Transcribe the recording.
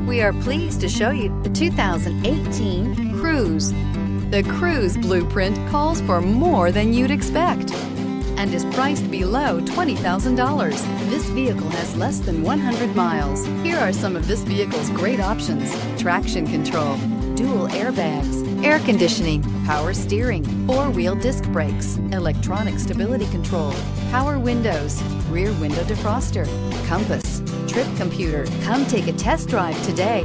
We are pleased to show you the 2018 Cruze. The Cruze blueprint calls for more than you'd expect and is priced below $20,000. This vehicle has less than 100 miles. Here are some of this vehicle's great options: traction control, dual airbags, air conditioning, power steering, four-wheel disc brakes, electronic stability control, power windows, rear window defroster, compass, trip computer. Come take a test drive today.